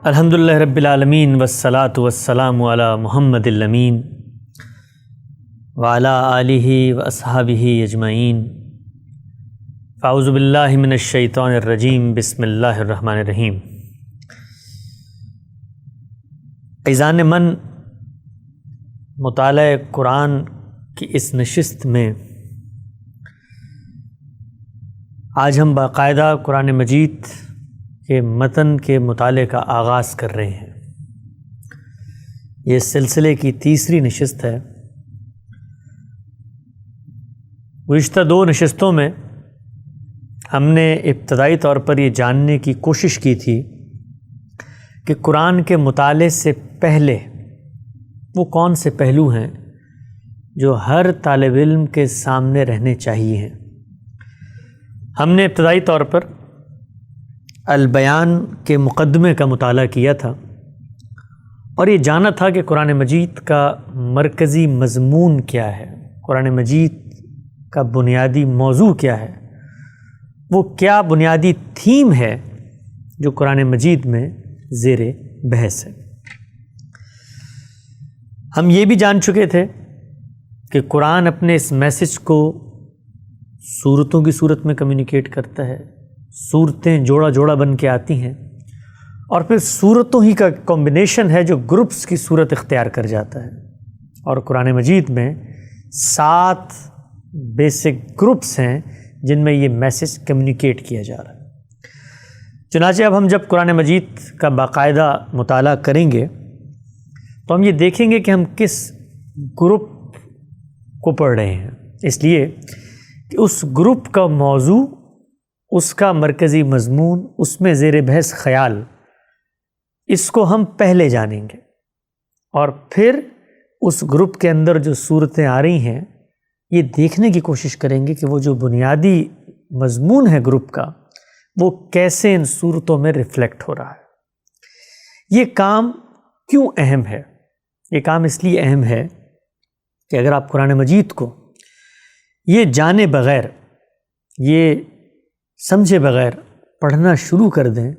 الحمدللہ رب العالمین والصلاة والسلام علی محمد الامین وعلی آلہ واصحابہ اجمعین فاعوذ باللہ من الشیطان الرجیم بسم اللہ الرحمن الرحیم۔ ایذان من مطالعہ قرآن کی اس نشست میں آج ہم باقاعدہ قرآن مجید کے متن کے مطالعے کا آغاز کر رہے ہیں۔ یہ سلسلے کی تیسری نشست ہے۔ گزشتہ 2 نشستوں میں ہم نے ابتدائی طور پر یہ جاننے کی کوشش کی تھی کہ قرآن کے مطالعے سے پہلے وہ کون سے پہلو ہیں جو ہر طالب علم کے سامنے رہنے چاہیے۔ ہم نے ابتدائی طور پر البیان کے مقدمے کا مطالعہ کیا تھا اور یہ جانا تھا کہ قرآن مجید کا مرکزی مضمون کیا ہے، قرآن مجید کا بنیادی موضوع کیا ہے، وہ کیا بنیادی تھیم ہے جو قرآن مجید میں زیر بحث ہے۔ ہم یہ بھی جان چکے تھے کہ قرآن اپنے اس میسج کو سورتوں کی صورت میں کمیونیکیٹ کرتا ہے، صورتیں جوڑا جوڑا بن کے آتی ہیں اور پھر صورتوں ہی کا کمبینیشن ہے جو گروپس کی صورت اختیار کر جاتا ہے، اور قرآن مجید میں 7 بیسک گروپس ہیں جن میں یہ میسج کمیونیکیٹ کیا جا رہا ہے۔ چنانچہ اب ہم جب قرآن مجید کا باقاعدہ مطالعہ کریں گے تو ہم یہ دیکھیں گے کہ ہم کس گروپ کو پڑھ رہے ہیں، اس لیے کہ اس گروپ کا موضوع، اس کا مرکزی مضمون، اس میں زیر بحث خیال، اس کو ہم پہلے جانیں گے اور پھر اس گروپ کے اندر جو صورتیں آ رہی ہیں یہ دیکھنے کی کوشش کریں گے کہ وہ جو بنیادی مضمون ہے گروپ کا وہ کیسے ان صورتوں میں ریفلیکٹ ہو رہا ہے۔ یہ کام کیوں اہم ہے؟ یہ کام اس لیے اہم ہے کہ اگر آپ قرآن مجید کو یہ جانے بغیر، یہ سمجھے بغیر پڑھنا شروع کر دیں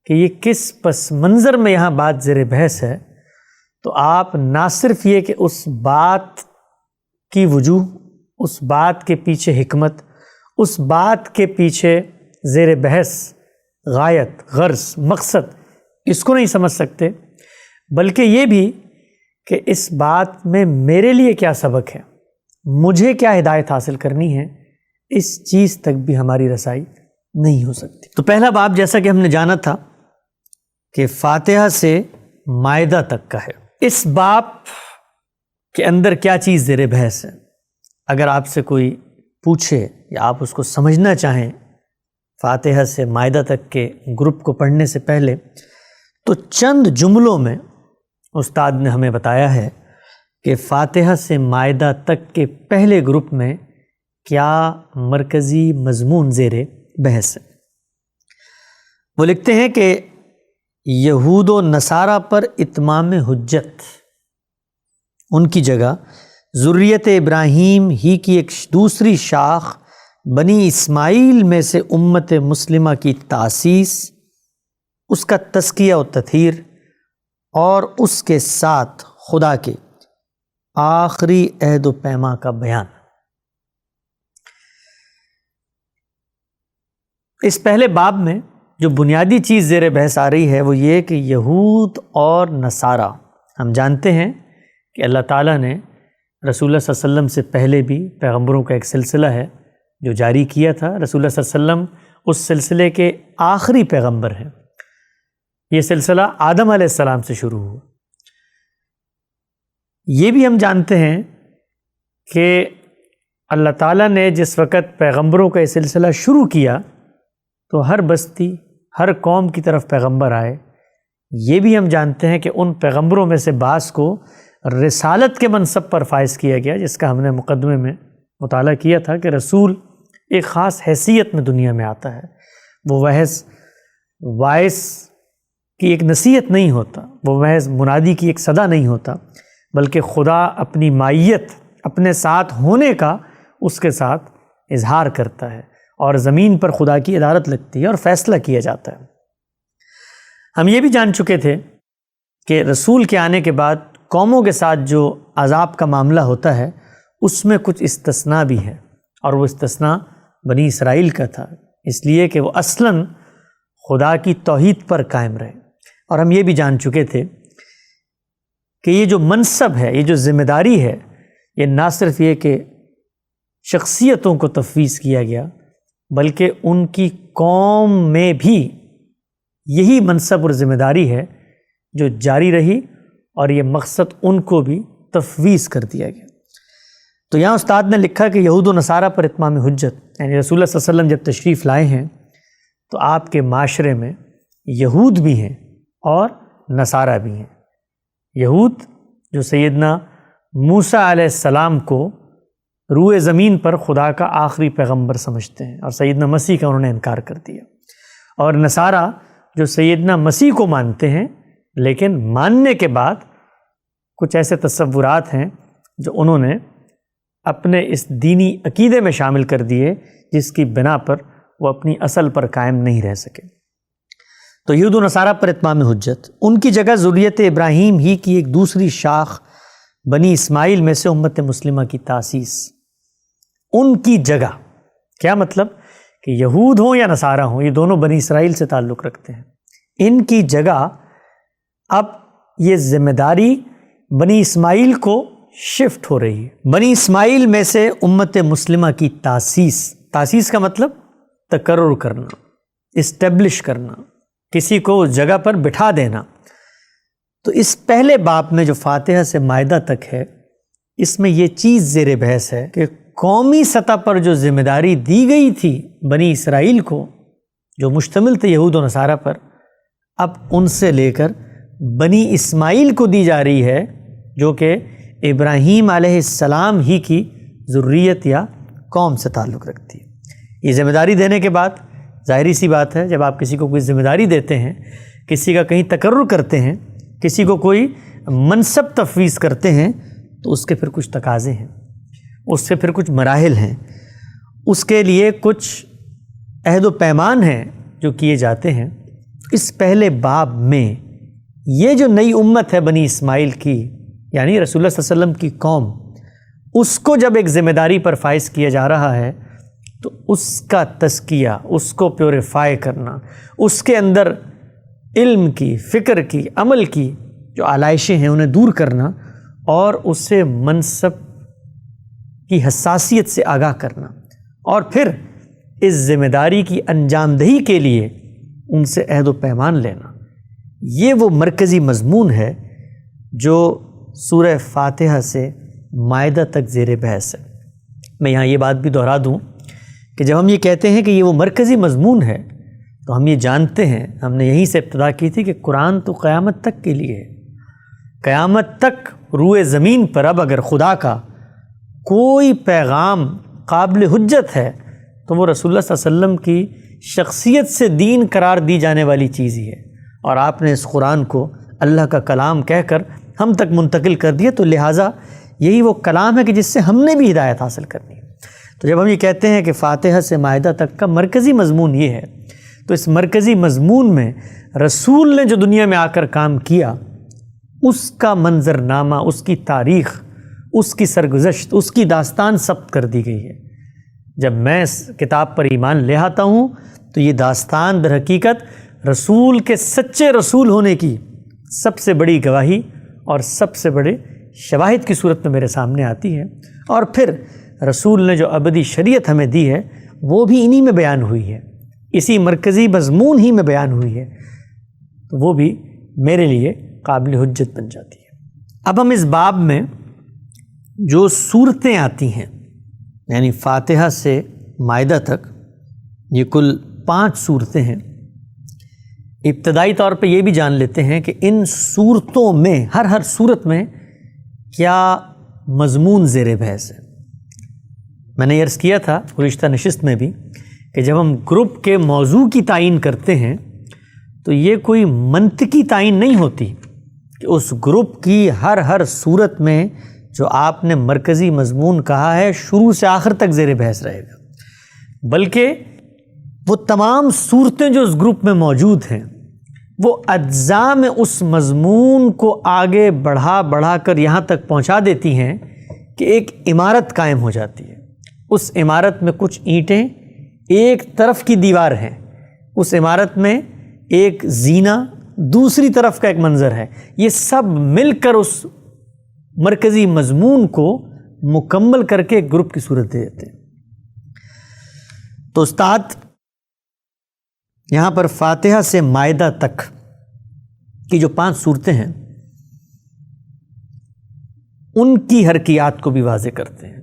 کہ یہ کس پس منظر میں یہاں بات زیر بحث ہے، تو آپ نہ صرف یہ کہ اس بات کی وجوہ، اس بات کے پیچھے حکمت، اس بات کے پیچھے زیر بحث غایت، غرض، مقصد، اس کو نہیں سمجھ سکتے، بلکہ یہ بھی کہ اس بات میں میرے لیے کیا سبق ہے، مجھے کیا ہدایت حاصل کرنی ہے، اس چیز تک بھی ہماری رسائی نہیں ہو سکتی۔ تو پہلا باب جیسا کہ ہم نے جانا تھا کہ فاتحہ سے مائدہ تک کا ہے۔ اس باب کے اندر کیا چیز زیر بحث ہے؟ اگر آپ سے کوئی پوچھے یا آپ اس کو سمجھنا چاہیں فاتحہ سے مائدہ تک کے گروپ کو پڑھنے سے پہلے، تو چند جملوں میں استاد نے ہمیں بتایا ہے کہ فاتحہ سے مائدہ تک کے پہلے گروپ میں کیا مرکزی مضمون زیر بحث ہے۔ وہ لکھتے ہیں کہ یہود و نصارہ پر اتمام حجت، ان کی جگہ ذریت ابراہیم ہی کی ایک دوسری شاخ بنی اسماعیل میں سے امت مسلمہ کی تاسیس، اس کا تزکیہ و تطہیر اور اس کے ساتھ خدا کے آخری عہد و پیما کا بیان۔ اس پہلے باب میں جو بنیادی چیز زیر بحث آ رہی ہے وہ یہ کہ یہود اور نصارہ، ہم جانتے ہیں کہ اللہ تعالیٰ نے رسول اللہ صلی اللہ علیہ وسلم سے پہلے بھی پیغمبروں کا ایک سلسلہ ہے جو جاری کیا تھا۔ رسول اللہ صلی اللہ علیہ وسلم اس سلسلے کے آخری پیغمبر ہیں۔ یہ سلسلہ آدم علیہ السلام سے شروع ہوا۔ یہ بھی ہم جانتے ہیں کہ اللہ تعالیٰ نے جس وقت پیغمبروں کا یہ سلسلہ شروع کیا تو ہر بستی، ہر قوم کی طرف پیغمبر آئے۔ یہ بھی ہم جانتے ہیں کہ ان پیغمبروں میں سے بعض کو رسالت کے منصب پر فائز کیا گیا، جس کا ہم نے مقدمے میں مطالعہ کیا تھا کہ رسول ایک خاص حیثیت میں دنیا میں آتا ہے۔ وہ محض وائس کی ایک نصیحت نہیں ہوتا، وہ محض منادی کی ایک صدا نہیں ہوتا، بلکہ خدا اپنی مائیت، اپنے ساتھ ہونے کا اس کے ساتھ اظہار کرتا ہے اور زمین پر خدا کی عدالت لگتی ہے اور فیصلہ کیا جاتا ہے۔ ہم یہ بھی جان چکے تھے کہ رسول کے آنے کے بعد قوموں کے ساتھ جو عذاب کا معاملہ ہوتا ہے اس میں کچھ استثناء بھی ہے، اور وہ استثناء بنی اسرائیل کا تھا، اس لیے کہ وہ اصلاً خدا کی توحید پر قائم رہے۔ اور ہم یہ بھی جان چکے تھے کہ یہ جو منصب ہے، یہ جو ذمہ داری ہے، یہ نہ صرف یہ کہ شخصیتوں کو تفویض کیا گیا، بلکہ ان کی قوم میں بھی یہی منصب اور ذمہ داری ہے جو جاری رہی، اور یہ مقصد ان کو بھی تفویض کر دیا گیا۔ تو یہاں استاد نے لکھا کہ یہود و نصارہ پر اتمام حجت، یعنی رسول اللہ صلی اللہ علیہ وسلم جب تشریف لائے ہیں تو آپ کے معاشرے میں یہود بھی ہیں اور نصارہ بھی ہیں۔ یہود جو سیدنا موسیٰ علیہ السلام کو روئے زمین پر خدا کا آخری پیغمبر سمجھتے ہیں، اور سیدنا مسیح کا انہوں نے انکار کر دیا، اور نصارہ جو سیدنا مسیح کو مانتے ہیں لیکن ماننے کے بعد کچھ ایسے تصورات ہیں جو انہوں نے اپنے اس دینی عقیدے میں شامل کر دیے جس کی بنا پر وہ اپنی اصل پر قائم نہیں رہ سکے۔ تو یہود و نصارہ پر اتمام حجت، ان کی جگہ ذریت ابراہیم ہی کی ایک دوسری شاخ بنی اسماعیل میں سے امت مسلمہ کی تاسیس۔ ان کی جگہ کیا مطلب کہ یہود ہوں یا نصارہ ہوں، یہ دونوں بنی اسرائیل سے تعلق رکھتے ہیں، ان کی جگہ اب یہ ذمہ داری بنی اسماعیل کو شفٹ ہو رہی ہے۔ بنی اسماعیل میں سے امت مسلمہ کی تاسیس، تاسیس کا مطلب تقرر کرنا، اسٹیبلش کرنا، کسی کو اس جگہ پر بٹھا دینا۔ تو اس پہلے باب میں جو فاتحہ سے مائدہ تک ہے، اس میں یہ چیز زیر بحث ہے کہ قومی سطح پر جو ذمہ داری دی گئی تھی بنی اسرائیل کو، جو مشتمل تھے یہود و نصارہ پر، اب ان سے لے کر بنی اسماعیل کو دی جا رہی ہے، جو کہ ابراہیم علیہ السلام ہی کی ذریت یا قوم سے تعلق رکھتی ہے۔ یہ ذمہ داری دینے کے بعد ظاہری سی بات ہے، جب آپ کسی کو کوئی ذمہ داری دیتے ہیں، کسی کا کہیں تقرر کرتے ہیں، کسی کو کوئی منصب تفویض کرتے ہیں، تو اس کے پھر کچھ تقاضے ہیں، اس سے پھر کچھ مراحل ہیں، اس کے لیے کچھ عہد و پیمان ہیں جو کیے جاتے ہیں۔ اس پہلے باب میں یہ جو نئی امت ہے بنی اسماعیل کی، یعنی رسول اللہ صلی اللہ علیہ وسلم کی قوم، اس کو جب ایک ذمہ داری پر فائز کیا جا رہا ہے تو اس کا تزکیہ، اس کو پیوریفائی کرنا، اس کے اندر علم کی، فکر کی، عمل کی جو علائشیں ہیں انہیں دور کرنا، اور اس سے منصب کی حساسیت سے آگاہ کرنا، اور پھر اس ذمہ داری کی انجام دہی کے لیے ان سے عہد و پیمان لینا۔ یہ وہ مرکزی مضمون ہے جو سورہ فاتحہ سے مائدہ تک زیر بحث ہے۔ میں یہاں یہ بات بھی دہرا دوں کہ جب ہم یہ کہتے ہیں کہ یہ وہ مرکزی مضمون ہے، تو ہم یہ جانتے ہیں، ہم نے یہیں سے ابتدا کی تھی کہ قرآن تو قیامت تک کے لیے ہے۔ قیامت تک روئے زمین پر اب اگر خدا کا کوئی پیغام قابل حجت ہے تو وہ رسول اللہ صلی اللہ علیہ وسلم کی شخصیت سے دین قرار دی جانے والی چیز ہی ہے، اور آپ نے اس قرآن کو اللہ کا کلام کہہ کر ہم تک منتقل کر دیا، تو لہٰذا یہی وہ کلام ہے کہ جس سے ہم نے بھی ہدایت حاصل کرنی ہے۔ تو جب ہم یہ کہتے ہیں کہ فاتحہ سے مائدہ تک کا مرکزی مضمون یہ ہے، تو اس مرکزی مضمون میں رسول نے جو دنیا میں آ کر کام کیا، اس کا منظرنامہ، اس کی تاریخ، اس کی سرگزشت، اس کی داستان ثبت کر دی گئی ہے۔ جب میں اس کتاب پر ایمان لے آتا ہوں تو یہ داستان در حقیقت رسول کے سچے رسول ہونے کی سب سے بڑی گواہی اور سب سے بڑے شواہد کی صورت میں میرے سامنے آتی ہے، اور پھر رسول نے جو ابدی شریعت ہمیں دی ہے وہ بھی انہی میں بیان ہوئی ہے، اسی مرکزی مضمون ہی میں بیان ہوئی ہے، تو وہ بھی میرے لیے قابل حجت بن جاتی ہے۔ اب ہم اس باب میں جو صورتیں آتی ہیں، یعنی فاتحہ سے مائدہ تک یہ کل 5 صورتیں ہیں، ابتدائی طور پہ یہ بھی جان لیتے ہیں کہ ان صورتوں میں ہر صورت میں کیا مضمون زیر بحث ہے۔ میں نے عرض کیا تھا گزشتہ نشست میں بھی کہ جب ہم گروپ کے موضوع کی تعین کرتے ہیں تو یہ کوئی منطقی تعین نہیں ہوتی کہ اس گروپ کی ہر صورت میں جو آپ نے مرکزی مضمون کہا ہے شروع سے آخر تک زیر بحث رہے گا، بلکہ وہ تمام صورتیں جو اس گروپ میں موجود ہیں وہ اجزاء میں اس مضمون کو آگے بڑھا کر یہاں تک پہنچا دیتی ہیں کہ ایک عمارت قائم ہو جاتی ہے۔ اس عمارت میں کچھ اینٹیں ایک طرف کی دیوار ہیں، اس عمارت میں ایک زینہ دوسری طرف کا ایک منظر ہے، یہ سب مل کر اس مرکزی مضمون کو مکمل کر کے ایک گروپ کی صورت دے دیتے ہیں۔ تو استاد یہاں پر فاتحہ سے مائدہ تک کی جو 5 صورتیں ہیں ان کی حرکیات کو بھی واضح کرتے ہیں،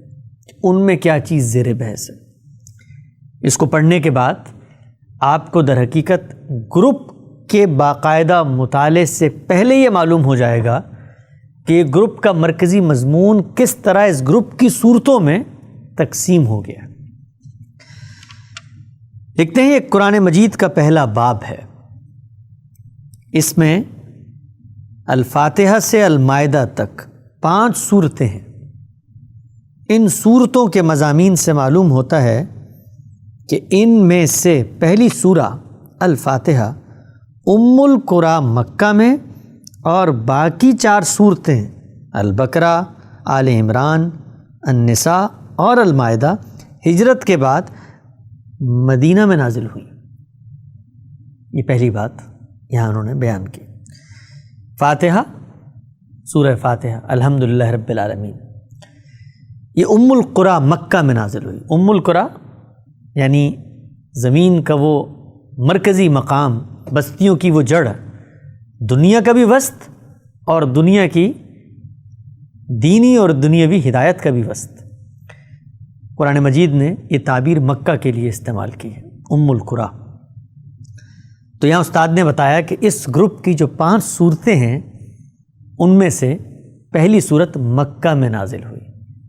ان میں کیا چیز زیر بحث ہے۔ اس کو پڑھنے کے بعد آپ کو در حقیقت گروپ کے باقاعدہ مطالعے سے پہلے یہ معلوم ہو جائے گا کہ گروپ کا مرکزی مضمون کس طرح اس گروپ کی صورتوں میں تقسیم ہو گیا۔ لکھتے ہیں یہ قرآن مجید کا پہلا باب ہے، اس میں الفاتحہ سے المائدہ تک 5 صورتیں ہیں۔ ان صورتوں کے مضامین سے معلوم ہوتا ہے کہ ان میں سے پہلی سورہ الفاتحہ ام القرآن مکہ میں، اور باقی 4 صورتیں البقرہ، آل عمران، النساء اور المائدہ ہجرت کے بعد مدینہ میں نازل ہوئی۔ یہ پہلی بات یہاں انہوں نے بیان کی۔ فاتحہ، سورہ فاتحہ الحمدللہ رب العالمین، یہ ام القرآ مکہ میں نازل ہوئی۔ ام القرآ یعنی زمین کا وہ مرکزی مقام، بستیوں کی وہ جڑ، دنیا کا بھی وسط اور دنیا کی دینی اور دنیاوی ہدایت کا بھی وسط۔ قرآن مجید نے یہ تعبیر مکہ کے لیے استعمال کی ہے، ام القرآ۔ تو یہاں استاد نے بتایا کہ اس گروپ کی جو 5 صورتیں ہیں ان میں سے پہلی صورت مکہ میں نازل ہوئی۔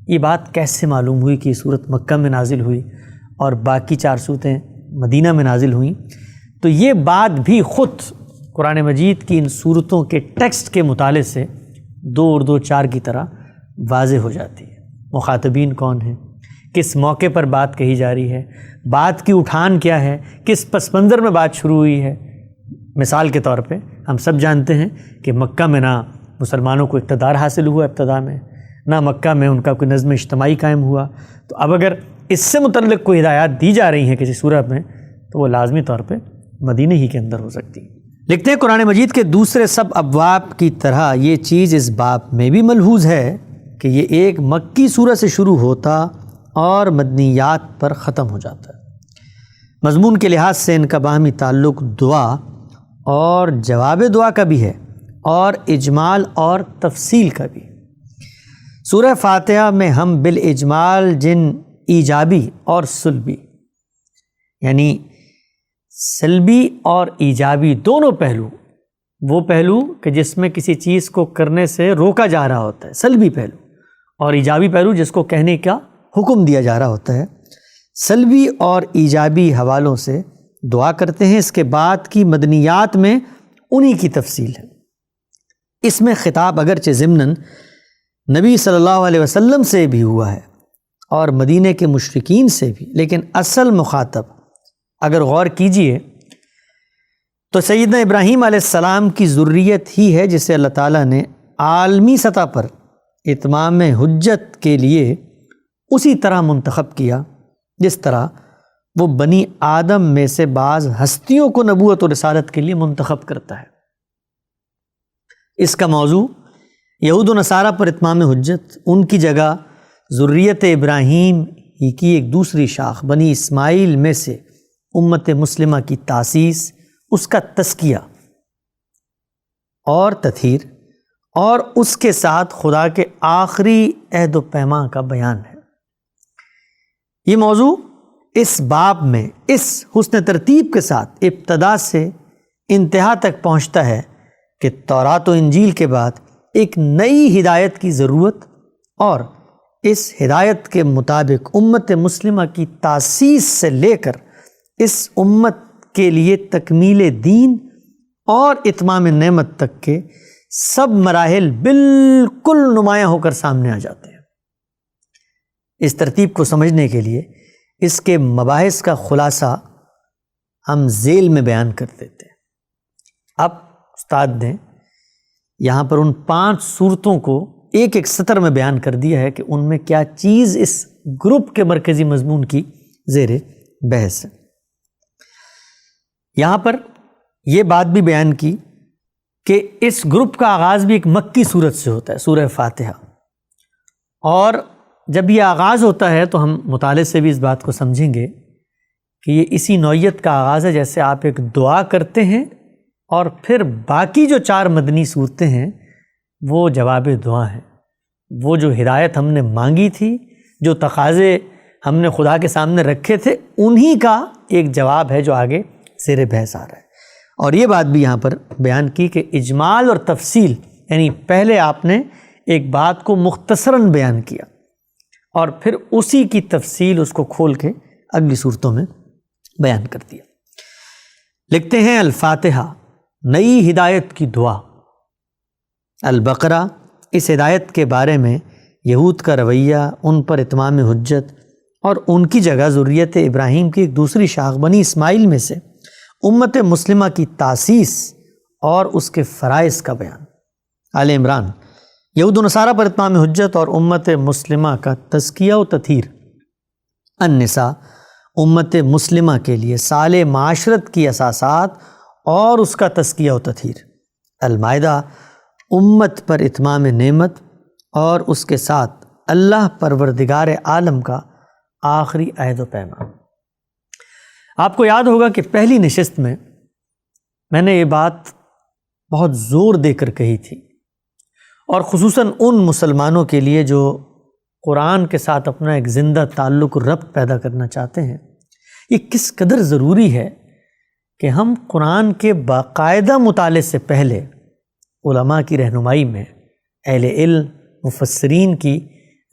یہ بات کیسے معلوم ہوئی کہ یہ صورت مکہ میں نازل ہوئی اور باقی 4 صورتیں مدینہ میں نازل ہوئیں؟ تو یہ بات بھی خود قرآن مجید کی ان صورتوں کے ٹیکسٹ کے مطالعے سے 2 اور 2 4 کی طرح واضح ہو جاتی ہے۔ مخاطبین کون ہیں، کس موقع پر بات کہی جا رہی ہے، بات کی اٹھان کیا ہے، کس پس منظر میں بات شروع ہوئی ہے۔ مثال کے طور پہ ہم سب جانتے ہیں کہ مکہ میں نہ مسلمانوں کو اقتدار حاصل ہوا ابتدا میں، نہ مکہ میں ان کا کوئی نظم اجتماعی قائم ہوا۔ تو اب اگر اس سے متعلق کوئی ہدایات دی جا رہی ہیں کسی سورت میں تو وہ لازمی طور پہ مدینہ ہی کے اندر ہو سکتی ہے۔ لکھتے ہیں قرآن مجید کے دوسرے سب ابواب کی طرح یہ چیز اس باب میں بھی ملحوظ ہے کہ یہ ایک مکی سورہ سے شروع ہوتا اور مدنیات پر ختم ہو جاتا ہے۔ مضمون کے لحاظ سے ان کا باہمی تعلق دعا اور جواب دعا کا بھی ہے، اور اجمال اور تفصیل کا بھی۔ سورہ فاتحہ میں ہم بالاجمال جن ایجابی اور سلبی، یعنی سلبی اور ایجابی دونوں پہلو، وہ پہلو کہ جس میں کسی چیز کو کرنے سے روکا جا رہا ہوتا ہے سلبی پہلو، اور ایجابی پہلو جس کو کہنے کا حکم دیا جا رہا ہوتا ہے، سلبی اور ایجابی حوالوں سے دعا کرتے ہیں۔ اس کے بعد کی مدنیات میں انہی کی تفصیل ہے۔ اس میں خطاب اگرچہ ضمناً نبی صلی اللہ علیہ وسلم سے بھی ہوا ہے اور مدینہ کے مشرکین سے بھی، لیکن اصل مخاطب اگر غور کیجئے تو سیدنا ابراہیم علیہ السلام کی ذریت ہی ہے، جسے اللہ تعالیٰ نے عالمی سطح پر اتمام حجت کے لیے اسی طرح منتخب کیا جس طرح وہ بنی آدم میں سے بعض ہستیوں کو نبوت و رسالت کے لیے منتخب کرتا ہے۔ اس کا موضوع یہود و نصارہ پر اتمام حجت، ان کی جگہ ذریت ابراہیم ہی کی ایک دوسری شاخ بنی اسماعیل میں سے امت مسلمہ کی تاسیس، اس کا تزکیہ اور تطہیر، اور اس کے ساتھ خدا کے آخری عہد و پیمان کا بیان ہے۔ یہ موضوع اس باب میں اس حسن ترتیب کے ساتھ ابتدا سے انتہا تک پہنچتا ہے کہ تورات و انجیل کے بعد ایک نئی ہدایت کی ضرورت، اور اس ہدایت کے مطابق امت مسلمہ کی تاسیس سے لے کر اس امت کے لیے تکمیل دین اور اتمام نعمت تک کے سب مراحل بالکل نمایاں ہو کر سامنے آ جاتے ہیں۔ اس ترتیب کو سمجھنے کے لیے اس کے مباحث کا خلاصہ ہم ذیل میں بیان کر دیتے ہیں۔ اب استاد نے یہاں پر ان 5 صورتوں کو ایک ایک سطر میں بیان کر دیا ہے کہ ان میں کیا چیز اس گروپ کے مرکزی مضمون کی زیر بحث ہے۔ یہاں پر یہ بات بھی بیان کی کہ اس گروپ کا آغاز بھی ایک مکی صورت سے ہوتا ہے، سورہ فاتحہ، اور جب یہ آغاز ہوتا ہے تو ہم مطالعے سے بھی اس بات کو سمجھیں گے کہ یہ اسی نوعیت کا آغاز ہے جیسے آپ ایک دعا کرتے ہیں اور پھر باقی جو 4 مدنی صورتیں ہیں وہ جواب دعا ہیں، وہ جو ہدایت ہم نے مانگی تھی، جو تقاضے ہم نے خدا کے سامنے رکھے تھے، انہی کا ایک جواب ہے جو آگے زیر بحث آ رہا ہے۔ اور یہ بات بھی یہاں پر بیان کی کہ اجمال اور تفصیل، یعنی پہلے آپ نے ایک بات کو مختصراً بیان کیا اور پھر اسی کی تفصیل اس کو کھول کے اگلی صورتوں میں بیان کر دیا۔ لکھتے ہیں الفاتحہ نئی ہدایت کی دعا۔ البقرہ اس ہدایت کے بارے میں یہود کا رویہ، ان پر اتمام حجت اور ان کی جگہ ذریت ابراہیم کی ایک دوسری شاخ بنی اسماعیل میں سے امت مسلمہ کی تاسیس اور اس کے فرائض کا بیان۔ آل عمران یہود و نصارہ پر اتمام حجت اور امت مسلمہ کا تزکیہ و تطہیر۔ النساء امت مسلمہ کے لیے صالح معاشرت کی اساسات اور اس کا تزکیہ و تطہیر۔ المائدہ امت پر اتمام نعمت اور اس کے ساتھ اللہ پروردگار عالم کا آخری عہد و پیمان۔ آپ کو یاد ہوگا کہ پہلی نشست میں نے یہ بات بہت زور دے کر کہی تھی، اور خصوصاً ان مسلمانوں کے لیے جو قرآن کے ساتھ اپنا ایک زندہ تعلق ربط پیدا کرنا چاہتے ہیں، یہ کس قدر ضروری ہے کہ ہم قرآن کے باقاعدہ مطالعے سے پہلے علماء کی رہنمائی میں اہل علم مفسرین کی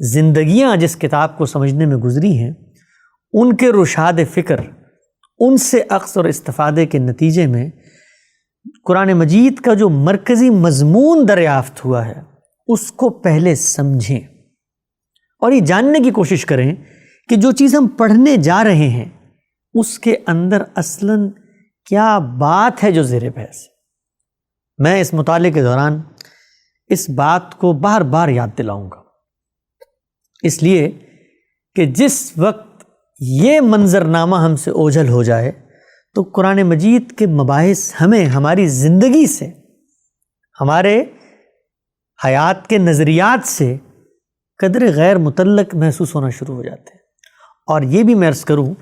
زندگیاں جس کتاب کو سمجھنے میں گزری ہیں، ان کے رشاد فکر، ان سے اخذ اور استفادے کے نتیجے میں قرآن مجید کا جو مرکزی مضمون دریافت ہوا ہے اس کو پہلے سمجھیں اور یہ جاننے کی کوشش کریں کہ جو چیز ہم پڑھنے جا رہے ہیں اس کے اندر اصلاً کیا بات ہے جو زیر بحث۔ میں اس مطالعے کے دوران اس بات کو بار بار یاد دلاؤں گا، اس لیے کہ جس وقت یہ منظرنامہ ہم سے اوجھل ہو جائے تو قرآن مجید کے مباحث ہمیں ہماری زندگی سے، ہمارے حیات کے نظریات سے قدر غیر متعلق محسوس ہونا شروع ہو جاتے ہیں۔ اور یہ بھی میں عرض کروں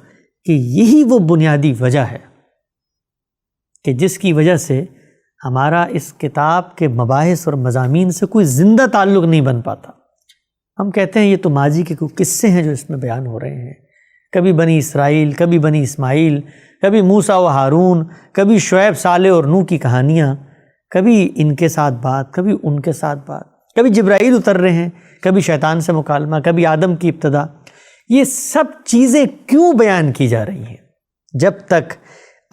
کہ یہی وہ بنیادی وجہ ہے کہ جس کی وجہ سے ہمارا اس کتاب کے مباحث اور مضامین سے کوئی زندہ تعلق نہیں بن پاتا۔ ہم کہتے ہیں یہ تو ماضی کے کوئی قصے ہیں جو اس میں بیان ہو رہے ہیں، کبھی بنی اسرائیل، کبھی بنی اسماعیل، کبھی موسیٰ و ہارون، کبھی شعیب صالح اور نوح کی کہانیاں، کبھی ان کے ساتھ بات، کبھی ان کے ساتھ بات، کبھی جبرائیل اتر رہے ہیں، کبھی شیطان سے مکالمہ، کبھی آدم کی ابتدا۔ یہ سب چیزیں کیوں بیان کی جا رہی ہیں؟ جب تک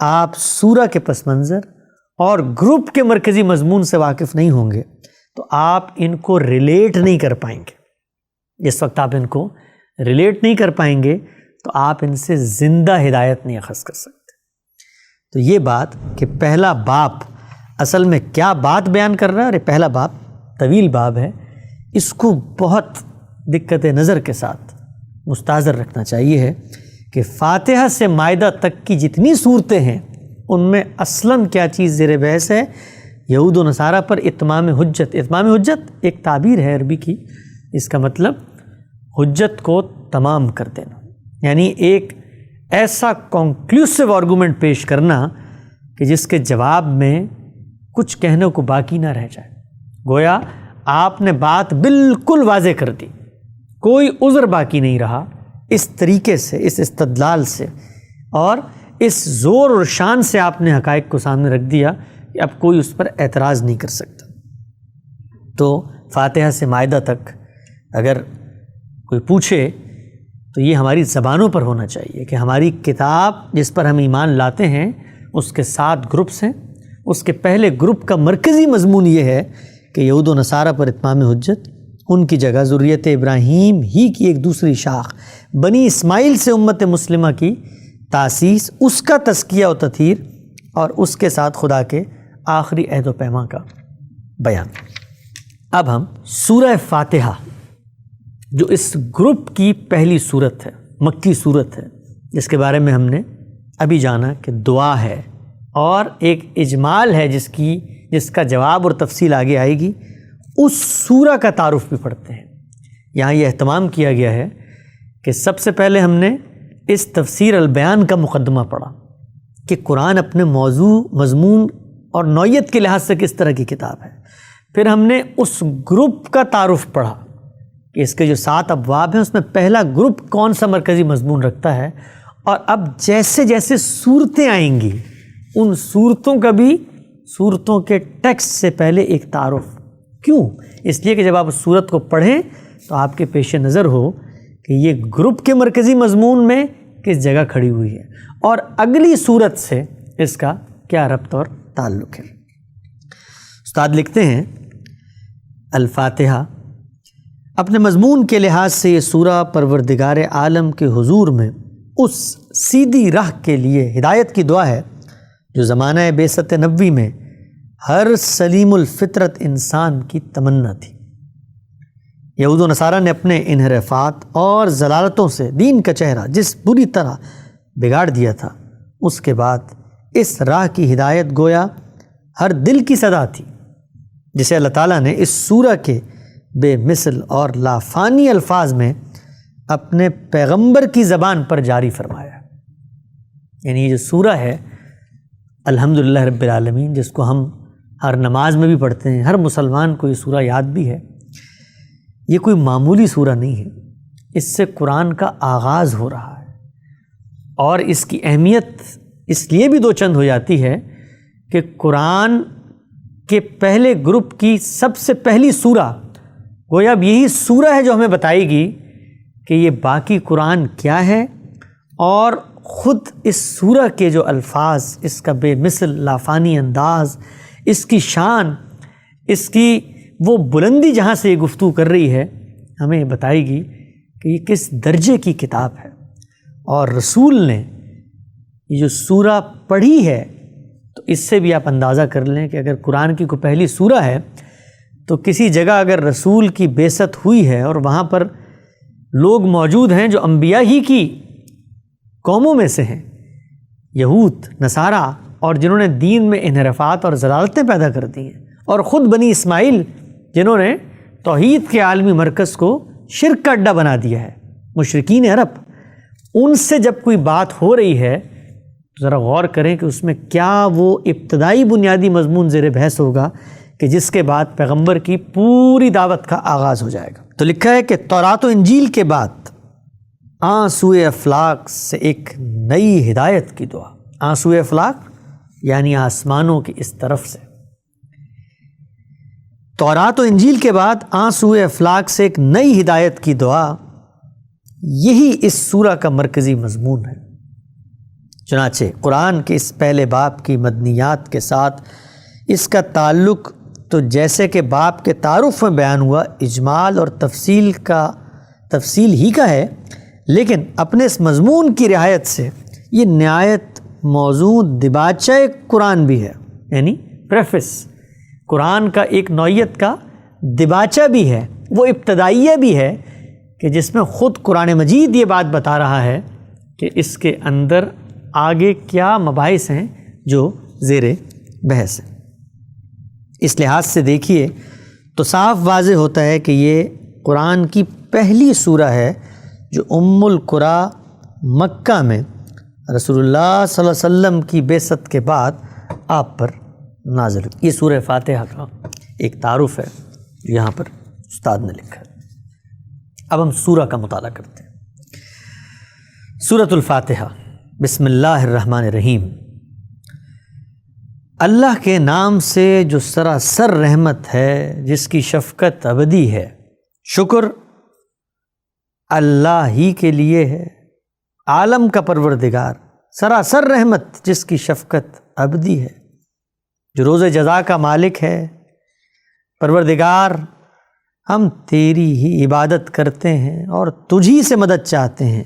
آپ سورہ کے پس منظر اور گروپ کے مرکزی مضمون سے واقف نہیں ہوں گے تو آپ ان کو ریلیٹ نہیں کر پائیں گے۔ جس وقت آپ ان کو ریلیٹ نہیں کر پائیں گے تو آپ ان سے زندہ ہدایت نہیں اخذ کر سکتے۔ تو یہ بات کہ پہلا باب اصل میں کیا بات بیان کر رہا ہے، اور یہ پہلا باب طویل باب ہے، اس کو بہت دقت نظر کے ساتھ مستحضر رکھنا چاہیے ہے کہ فاتحہ سے مائدہ تک کی جتنی صورتیں ہیں ان میں اصلاً کیا چیز زیر بحث ہے؟ یہود و نصارہ پر اتمام حجت۔ اتمام حجت ایک تعبیر ہے عربی کی، اس کا مطلب حجت کو تمام کر دینا، یعنی ایک ایسا کنکلوسیو آرگومنٹ پیش کرنا کہ جس کے جواب میں کچھ کہنے کو باقی نہ رہ جائے، گویا آپ نے بات بالکل واضح کر دی، کوئی عذر باقی نہیں رہا۔ اس طریقے سے، اس استدلال سے اور اس زور اور شان سے آپ نے حقائق کو سامنے رکھ دیا کہ اب کوئی اس پر اعتراض نہیں کر سکتا۔ تو فاتحہ سے مائدہ تک اگر کوئی پوچھے تو یہ ہماری زبانوں پر ہونا چاہیے کہ ہماری کتاب جس پر ہم ایمان لاتے ہیں اس کے 7 گروپس ہیں۔ اس کے پہلے گروپ کا مرکزی مضمون یہ ہے کہ یہود و نصارہ پر اتمام حجت، ان کی جگہ ذریت ابراہیم ہی کی ایک دوسری شاخ بنی اسماعیل سے امت مسلمہ کی تاسیس، اس کا تزکیہ و تطہیر، اور اس کے ساتھ خدا کے آخری عہد و پیمان کا بیان۔ اب ہم سورہ فاتحہ جو اس گروپ کی پہلی صورت ہے، مکی صورت ہے، جس کے بارے میں ہم نے ابھی جانا کہ دعا ہے اور ایک اجمال ہے جس کا جواب اور تفصیل آگے آئے گی، اس سورہ کا تعارف بھی پڑھتے ہیں۔ یہاں یہ اہتمام کیا گیا ہے کہ سب سے پہلے ہم نے اس تفسیر البیان کا مقدمہ پڑھا کہ قرآن اپنے موضوع، مضمون اور نوعیت کے لحاظ سے کس طرح کی کتاب ہے۔ پھر ہم نے اس گروپ کا تعارف پڑھا کہ اس کے جو 7 ابواب ہیں اس میں پہلا گروپ کون سا مرکزی مضمون رکھتا ہے، اور اب جیسے جیسے صورتیں آئیں گی ان صورتوں کا بھی صورتوں کے ٹیکسٹ سے پہلے ایک تعارف۔ کیوں؟ اس لیے کہ جب آپ اس صورت کو پڑھیں تو آپ کے پیش نظر ہو کہ یہ گروپ کے مرکزی مضمون میں کس جگہ کھڑی ہوئی ہے اور اگلی صورت سے اس کا کیا ربط اور تعلق ہے۔ استاد لکھتے ہیں الفاتحہ اپنے مضمون کے لحاظ سے یہ سورہ پروردگار عالم کے حضور میں اس سیدھی راہ کے لیے ہدایت کی دعا ہے جو زمانہ بعثت نبوی میں ہر سلیم الفطرت انسان کی تمنا تھی۔ یہود و نصارہ نے اپنے انحرافات اور ضلالتوں سے دین کا چہرہ جس بری طرح بگاڑ دیا تھا، اس کے بعد اس راہ کی ہدایت گویا ہر دل کی صدا تھی، جسے اللہ تعالیٰ نے اس سورہ کے بے مثل اور لافانی الفاظ میں اپنے پیغمبر کی زبان پر جاری فرمایا۔ یعنی یہ جو سورہ ہے الحمدللہ رب العالمین، جس کو ہم ہر نماز میں بھی پڑھتے ہیں، ہر مسلمان کو یہ سورہ یاد بھی ہے، یہ کوئی معمولی سورہ نہیں ہے۔ اس سے قرآن کا آغاز ہو رہا ہے اور اس کی اہمیت اس لیے بھی دو چند ہو جاتی ہے کہ قرآن کے پہلے گروپ کی سب سے پہلی سورہ گویا اب یہی سورہ ہے جو ہمیں بتائے گی کہ یہ باقی قرآن کیا ہے، اور خود اس سورہ کے جو الفاظ، اس کا بے مثل لافانی انداز، اس کی شان، اس کی وہ بلندی جہاں سے یہ گفتگو کر رہی ہے، ہمیں بتائے گی کہ یہ کس درجے کی کتاب ہے۔ اور رسول نے یہ جو سورہ پڑھی ہے تو اس سے بھی آپ اندازہ کر لیں کہ اگر قرآن کی کوئی پہلی سورہ ہے تو کسی جگہ اگر رسول کی بعثت ہوئی ہے اور وہاں پر لوگ موجود ہیں جو انبیاء ہی کی قوموں میں سے ہیں، یہود، نصارہ، اور جنہوں نے دین میں انحرافات اور ضلالتیں پیدا کر دی ہیں، اور خود بنی اسماعیل جنہوں نے توحید کے عالمی مرکز کو شرک کا اڈا بنا دیا ہے، مشرکین عرب، ان سے جب کوئی بات ہو رہی ہے تو ذرا غور کریں کہ اس میں کیا وہ ابتدائی بنیادی مضمون زیر بحث ہوگا کہ جس کے بعد پیغمبر کی پوری دعوت کا آغاز ہو جائے گا۔ تو لکھا ہے کہ تورات و انجیل کے بعد آنسوئے افلاک سے ایک نئی ہدایت کی دعا۔ آنسوئے افلاک یعنی آسمانوں کی اس طرف سے۔ تورات و انجیل کے بعد آنسوئے افلاک سے ایک نئی ہدایت کی دعا، یہی اس سورہ کا مرکزی مضمون ہے۔ چنانچہ قرآن کے اس پہلے باب کی مدنیات کے ساتھ اس کا تعلق تو جیسے کہ باب کے تعارف میں بیان ہوا اجمال اور تفصیل ہی کا ہے، لیکن اپنے اس مضمون کی رعایت سے یہ نہایت موضوع دباچہ قرآن بھی ہے، یعنی پریفس، قرآن کا ایک نوعیت کا دباچہ بھی ہے، وہ ابتدائیہ بھی ہے کہ جس میں خود قرآن مجید یہ بات بتا رہا ہے کہ اس کے اندر آگے کیا مباحث ہیں جو زیر بحث ہیں۔ اس لحاظ سے دیکھیے تو صاف واضح ہوتا ہے کہ یہ قرآن کی پہلی سورہ ہے جو ام القریٰ مکہ میں رسول اللہ صلی اللہ علیہ وسلم کی بعثت کے بعد آپ پر نازل ہوئی۔ یہ سورہ فاتحہ کا ایک تعارف ہے یہاں پر استاد نے لکھا ہے۔ اب ہم سورہ کا مطالعہ کرتے ہیں۔ سورۃ الفاتحہ، بسم اللہ الرحمن الرحیم۔ اللہ کے نام سے جو سراسر رحمت ہے، جس کی شفقت ابدی ہے۔ شکر اللہ ہی کے لیے ہے، عالم کا پروردگار، سراسر رحمت جس کی شفقت ابدی ہے، جو روز جزا کا مالک ہے۔ پروردگار، ہم تیری ہی عبادت کرتے ہیں اور تجھی سے مدد چاہتے ہیں،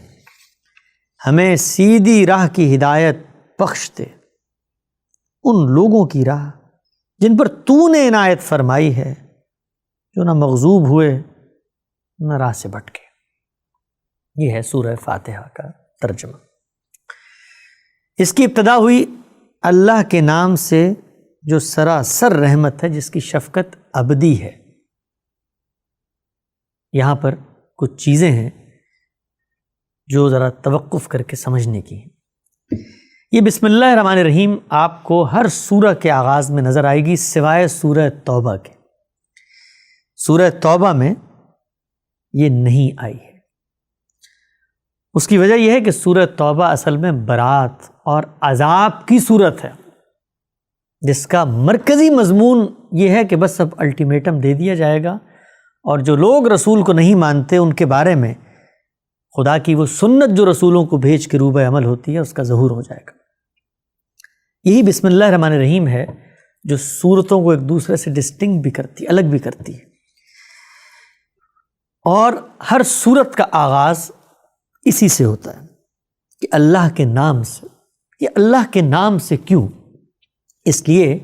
ہمیں سیدھی راہ کی ہدایت بخش دے، ان لوگوں کی راہ جن پر تو نے عنایت فرمائی ہے، جو نہ مغضوب ہوئے نہ راہ سے بھٹکے۔ یہ ہے سورہ فاتحہ کا ترجمہ۔ اس کی ابتدا ہوئی اللہ کے نام سے جو سراسر رحمت ہے، جس کی شفقت ابدی ہے۔ یہاں پر کچھ چیزیں ہیں جو ذرا توقف کر کے سمجھنے کی ہیں۔ یہ بسم اللہ الرحمن الرحیم آپ کو ہر سورہ کے آغاز میں نظر آئے گی سوائے سورہ توبہ کے۔ سورہ توبہ میں یہ نہیں آئی ہے۔ اس کی وجہ یہ ہے کہ سورہ توبہ اصل میں برات اور عذاب کی صورت ہے، جس کا مرکزی مضمون یہ ہے کہ بس اب الٹیمیٹم دے دیا جائے گا، اور جو لوگ رسول کو نہیں مانتے ان کے بارے میں خدا کی وہ سنت جو رسولوں کو بھیج کے روبہ عمل ہوتی ہے، اس کا ظہور ہو جائے گا۔ یہی بسم اللہ الرحمن الرحیم ہے جو صورتوں کو ایک دوسرے سے ڈسٹنکٹ بھی کرتی، الگ بھی کرتی ہے، اور ہر صورت کا آغاز اسی سے ہوتا ہے کہ اللہ کے نام سے۔ یہ اللہ کے نام سے کیوں؟ اس لیے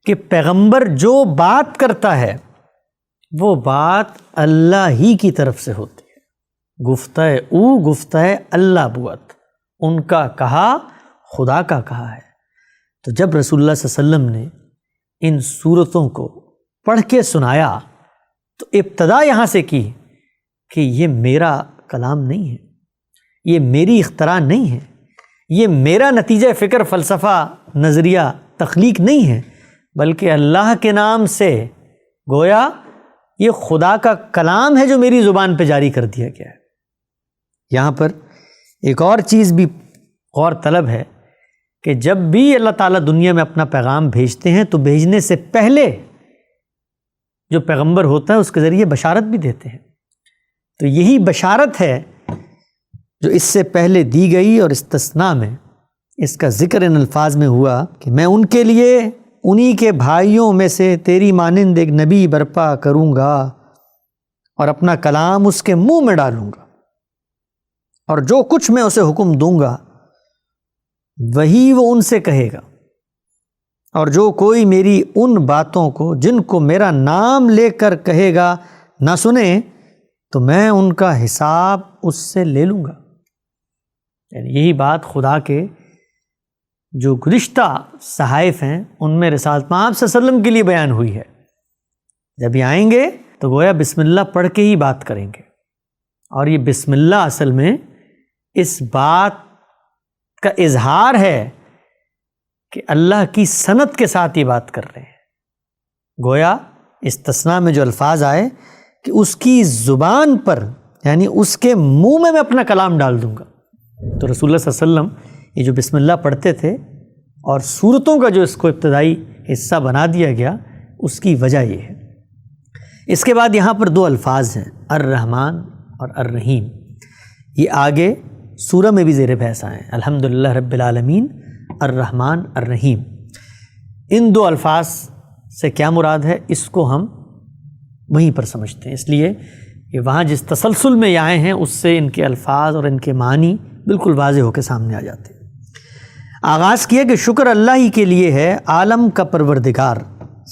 کہ پیغمبر جو بات کرتا ہے وہ بات اللہ ہی کی طرف سے ہوتی ہے۔ گفتہ او گفتہ اللہ بوت، ان کا کہا خدا کا کہا ہے۔ تو جب رسول اللہ صلی اللہ علیہ وسلم نے ان صورتوں کو پڑھ کے سنایا تو ابتدا یہاں سے کی کہ یہ میرا کلام نہیں ہے، یہ میری اختراع نہیں ہے، یہ میرا نتیجہ فکر فلسفہ نظریہ تخلیق نہیں ہے، بلکہ اللہ کے نام سے، گویا یہ خدا کا کلام ہے جو میری زبان پہ جاری کر دیا گیا ہے۔ یہاں پر ایک اور چیز بھی غور طلب ہے کہ جب بھی اللہ تعالیٰ دنیا میں اپنا پیغام بھیجتے ہیں تو بھیجنے سے پہلے جو پیغمبر ہوتا ہے اس کے ذریعے بشارت بھی دیتے ہیں۔ تو یہی بشارت ہے جو اس سے پہلے دی گئی، اور استثناء میں اس کا ذکر ان الفاظ میں ہوا کہ میں ان کے لیے انہی کے بھائیوں میں سے تیری مانند ایک نبی برپا کروں گا اور اپنا کلام اس کے منہ میں ڈالوں گا، اور جو کچھ میں اسے حکم دوں گا وہی وہ ان سے کہے گا، اور جو کوئی میری ان باتوں کو جن کو میرا نام لے کر کہے گا نہ سنے تو میں ان کا حساب اس سے لے لوں گا۔ یعنی یہی بات خدا کے جو گزشتہ صحائف ہیں ان میں رسالت مآب صلی اللہ علیہ وسلم کے لیے بیان ہوئی ہے۔ جب یہ آئیں گے تو گویا بسم اللہ پڑھ کے ہی بات کریں گے، اور یہ بسم اللہ اصل میں اس بات کا اظہار ہے کہ اللہ کی سند کے ساتھ یہ بات کر رہے ہیں۔ گویا استثناء میں جو الفاظ آئے کہ اس کی زبان پر، یعنی اس کے منہ میں اپنا کلام ڈال دوں گا۔ تو رسول اللہ صلی اللہ علیہ وسلم یہ جو بسم اللہ پڑھتے تھے اور سورتوں کا جو اس کو ابتدائی حصہ بنا دیا گیا، اس کی وجہ یہ ہے۔ اس کے بعد یہاں پر دو الفاظ ہیں، الرحمن اور الرحیم۔ یہ آگے سورہ میں بھی زیر بحث آئے ہیں، الحمدللہ رب العالمین، الرحمن الرحیم۔ ان دو الفاظ سے کیا مراد ہے اس کو ہم وہیں پر سمجھتے ہیں، اس لیے کہ وہاں جس تسلسل میں یہ آئے ہیں اس سے ان کے الفاظ اور ان کے معنی بالکل واضح ہو کے سامنے آ جاتے ہیں۔ آغاز کیا کہ شکر اللہ ہی کے لیے ہے، عالم کا پروردگار،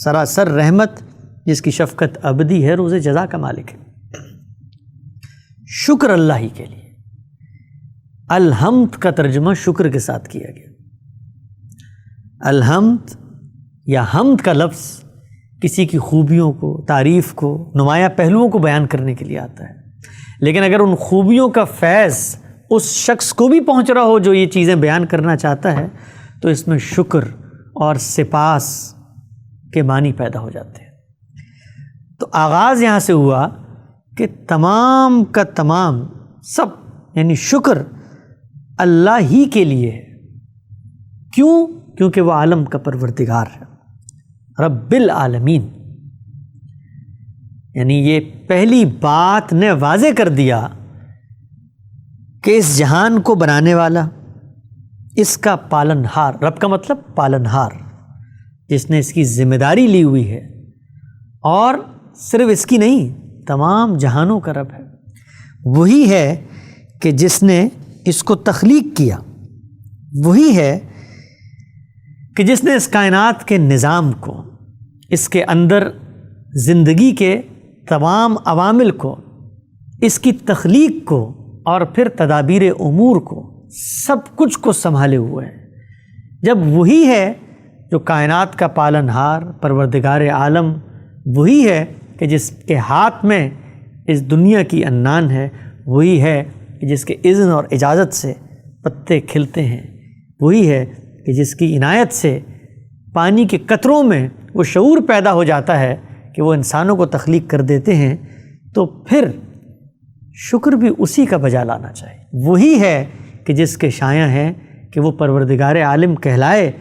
سراسر رحمت، جس کی شفقت ابدی ہے، روز جزا کا مالک ہے۔ شکر اللہ ہی کے لیے۔ الحمد کا ترجمہ شکر کے ساتھ کیا گیا۔ الحمد یا حمد کا لفظ کسی کی خوبیوں کو، تعریف کو، نمایاں پہلوؤں کو بیان کرنے کے لیے آتا ہے، لیکن اگر ان خوبیوں کا فیض اس شخص کو بھی پہنچ رہا ہو جو یہ چیزیں بیان کرنا چاہتا ہے تو اس میں شکر اور سپاس کے معنی پیدا ہو جاتے ہیں۔ تو آغاز یہاں سے ہوا کہ تمام کا تمام سب، یعنی شکر اللہ ہی کے لیے ہے۔ کیوں؟ کیونکہ وہ عالم کا پروردگار ہے، رب العالمین۔ یعنی یہ پہلی بات نے واضح کر دیا کہ اس جہان کو بنانے والا، اس کا پالنہار، رب کا مطلب پالنہار، جس نے اس کی ذمہ داری لی ہوئی ہے، اور صرف اس کی نہیں، تمام جہانوں کا رب ہے۔ وہی ہے کہ جس نے اس کو تخلیق کیا، وہی ہے کہ جس نے اس کائنات کے نظام کو اس کے اندر زندگی کے تمام عوامل کو، اس کی تخلیق کو اور پھر تدابیر امور کو، سب کچھ کو سنبھالے ہوئے ہے۔ جب وہی ہے جو کائنات کا پالن ہار، پروردگار عالم، وہی ہے کہ جس کے ہاتھ میں اس دنیا کی عنان ہے، وہی ہے کہ جس کے اذن اور اجازت سے پتے کھلتے ہیں، وہی ہے کہ جس کی عنایت سے پانی کے قطروں میں وہ شعور پیدا ہو جاتا ہے کہ وہ انسانوں کو تخلیق کر دیتے ہیں، تو پھر شکر بھی اسی کا بجا لانا چاہیے۔ وہی ہے کہ جس کے شایع ہیں کہ وہ پروردگار عالم کہلائے،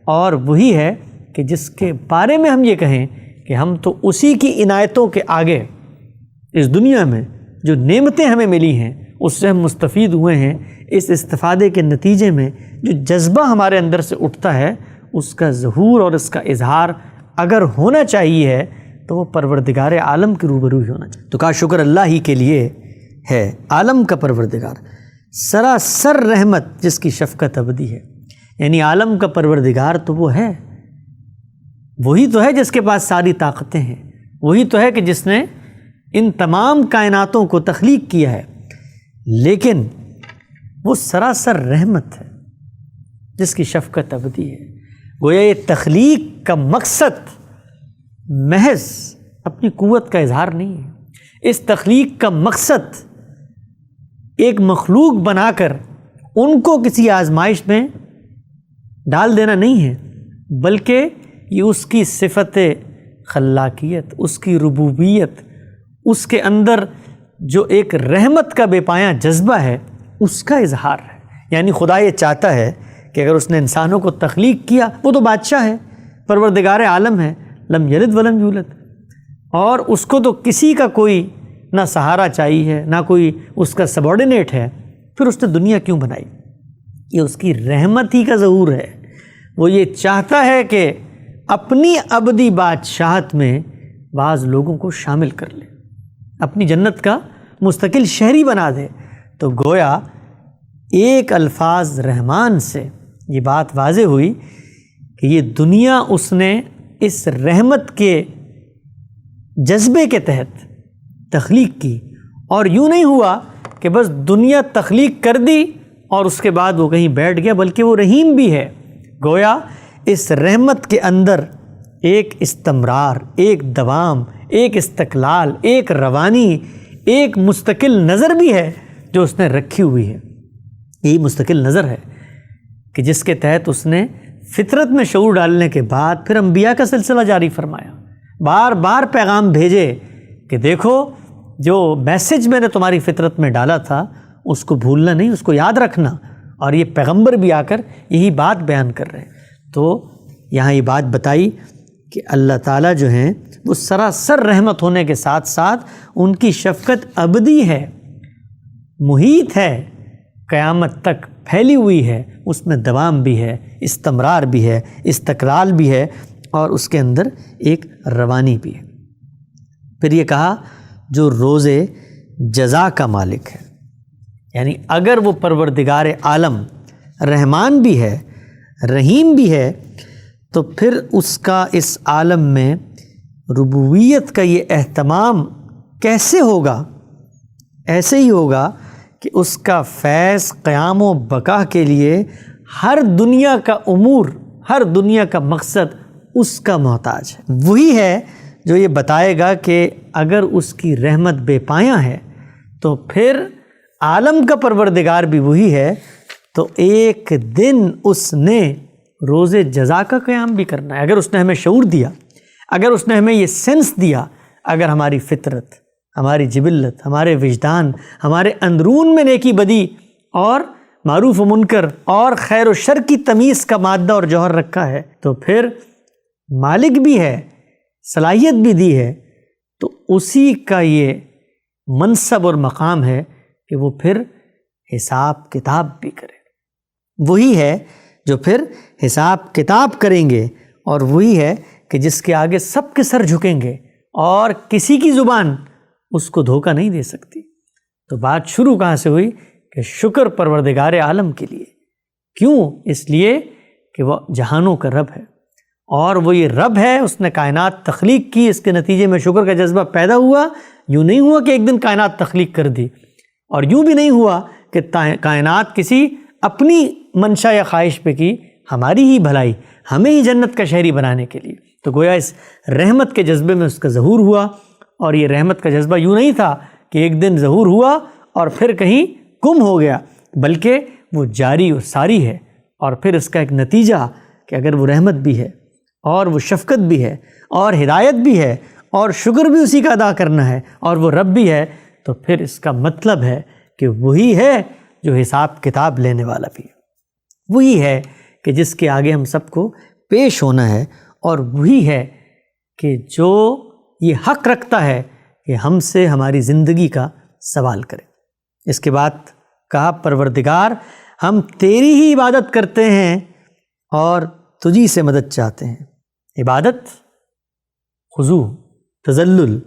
اور وہی ہے کہ جس کے بارے میں ہم یہ کہیں کہ ہم تو اسی کی عنایتوں کے آگے اس دنیا میں جو نعمتیں ہمیں ملی ہیں اس سے ہم مستفید ہوئے ہیں۔ اس استفادے کے نتیجے میں جو جذبہ ہمارے اندر سے اٹھتا ہے، اس کا ظہور اور اس کا اظہار اگر ہونا چاہیے تو وہ پروردگار عالم کے روبرو ہی ہونا چاہیے۔ تو کہا شکر اللہ ہی کے لیے ہے، عالم کا پروردگار، سراسر رحمت جس کی شفقت ابدی ہے۔ یعنی عالم کا پروردگار تو وہ ہے، وہی تو ہے جس کے پاس ساری طاقتیں ہیں، وہی تو ہے کہ جس نے ان تمام کائناتوں کو تخلیق کیا ہے، لیکن وہ سراسر رحمت ہے جس کی شفقت ابدی ہے۔ گویا یہ تخلیق کا مقصد محض اپنی قوت کا اظہار نہیں ہے، اس تخلیق کا مقصد ایک مخلوق بنا کر ان کو کسی آزمائش میں ڈال دینا نہیں ہے، بلکہ یہ اس کی صفت خلاقیت، اس کی ربوبیت، اس کے اندر جو ایک رحمت کا بے پایاں جذبہ ہے، اس کا اظہار ہے۔ یعنی خدا یہ چاہتا ہے کہ اگر اس نے انسانوں کو تخلیق کیا، وہ تو بادشاہ ہے، پروردگار عالم ہے، لم یلد ولم یولد، اور اس کو تو کسی کا کوئی نہ سہارا چاہیے، نہ کوئی اس کا سبارڈینیٹ ہے، پھر اس نے دنیا کیوں بنائی؟ یہ اس کی رحمت ہی کا ظہور ہے۔ وہ یہ چاہتا ہے کہ اپنی ابدی بادشاہت میں بعض لوگوں کو شامل کر لے، اپنی جنت کا مستقل شہری بنا دے۔ تو گویا ایک الفاظ رحمان سے یہ بات واضح ہوئی کہ یہ دنیا اس نے اس رحمت کے جذبے کے تحت تخلیق کی، اور یوں نہیں ہوا کہ بس دنیا تخلیق کر دی اور اس کے بعد وہ کہیں بیٹھ گیا، بلکہ وہ رحیم بھی ہے۔ گویا اس رحمت کے اندر ایک استمرار، ایک دوام، ایک استقلال، ایک روانی، ایک مستقل نظر بھی ہے جو اس نے رکھی ہوئی ہے۔ یہی مستقل نظر ہے کہ جس کے تحت اس نے فطرت میں شعور ڈالنے کے بعد پھر انبیاء کا سلسلہ جاری فرمایا، بار بار پیغام بھیجے کہ دیکھو جو میسج میں نے تمہاری فطرت میں ڈالا تھا اس کو بھولنا نہیں، اس کو یاد رکھنا۔ اور یہ پیغمبر بھی آ کر یہی بات بیان کر رہے ہیں۔ تو یہاں یہ بات بتائی کہ اللہ تعالیٰ جو ہیں وہ سراسر رحمت ہونے کے ساتھ ساتھ ان کی شفقت ابدی ہے، محیط ہے، قیامت تک پھیلی ہوئی ہے، اس میں دوام بھی ہے، استمرار بھی ہے، استقلال بھی ہے، اور اس کے اندر ایک روانی بھی ہے۔ پھر یہ کہا جو روز جزا کا مالک ہے، یعنی اگر وہ پروردگار عالم رحمان بھی ہے، رحیم بھی ہے، تو پھر اس کا اس عالم میں ربوبیت کا یہ اہتمام کیسے ہوگا؟ ایسے ہی ہوگا کہ اس کا فیض قیام و بقا کے لیے ہر دنیا کا امور، ہر دنیا کا مقصد اس کا محتاج ہے۔ وہی ہے جو یہ بتائے گا کہ اگر اس کی رحمت بے پایاں ہے تو پھر عالم کا پروردگار بھی وہی ہے، تو ایک دن اس نے روز جزا کا قیام بھی کرنا ہے۔ اگر اس نے ہمیں شعور دیا، اگر اس نے ہمیں یہ سینس دیا، اگر ہماری فطرت، ہماری جبلت، ہمارے وجدان، ہمارے اندرون میں نیکی بدی اور معروف و منکر اور خیر و شر کی تمیز کا مادہ اور جوہر رکھا ہے، تو پھر مالک بھی ہے، صلاحیت بھی دی ہے، تو اسی کا یہ منصب اور مقام ہے کہ وہ پھر حساب کتاب بھی کرے۔ وہی ہے جو پھر حساب کتاب کریں گے، اور وہی ہے کہ جس کے آگے سب کے سر جھکیں گے اور کسی کی زبان اس کو دھوکہ نہیں دے سکتی۔ تو بات شروع کہاں سے ہوئی کہ شکر پروردگار عالم کے لیے۔ کیوں؟ اس لیے کہ وہ جہانوں کا رب ہے، اور وہ یہ رب ہے، اس نے کائنات تخلیق کی، اس کے نتیجے میں شکر کا جذبہ پیدا ہوا۔ یوں نہیں ہوا کہ ایک دن کائنات تخلیق کر دی، اور یوں بھی نہیں ہوا کہ کائنات کسی اپنی منشا یا خواہش پہ کی، ہماری ہی بھلائی، ہمیں ہی جنت کا شہری بنانے کے لیے۔ تو گویا اس رحمت کے جذبے میں اس کا ظہور ہوا، اور یہ رحمت کا جذبہ یوں نہیں تھا کہ ایک دن ظہور ہوا اور پھر کہیں گم ہو گیا، بلکہ وہ جاری و ساری ہے۔ اور پھر اس کا ایک نتیجہ کہ اگر وہ رحمت بھی ہے اور وہ شفقت بھی ہے اور ہدایت بھی ہے اور شکر بھی اسی کا ادا کرنا ہے اور وہ رب بھی ہے، تو پھر اس کا مطلب ہے کہ وہی ہے جو حساب کتاب لینے والا بھی ہے، وہی ہے کہ جس کے آگے ہم سب کو پیش ہونا ہے، اور وہی ہے کہ جو یہ حق رکھتا ہے کہ ہم سے ہماری زندگی کا سوال کرے۔ اس کے بعد کہا پروردگار ہم تیری ہی عبادت کرتے ہیں اور تجھی سے مدد چاہتے ہیں۔ عبادت، خضوع، تذلل،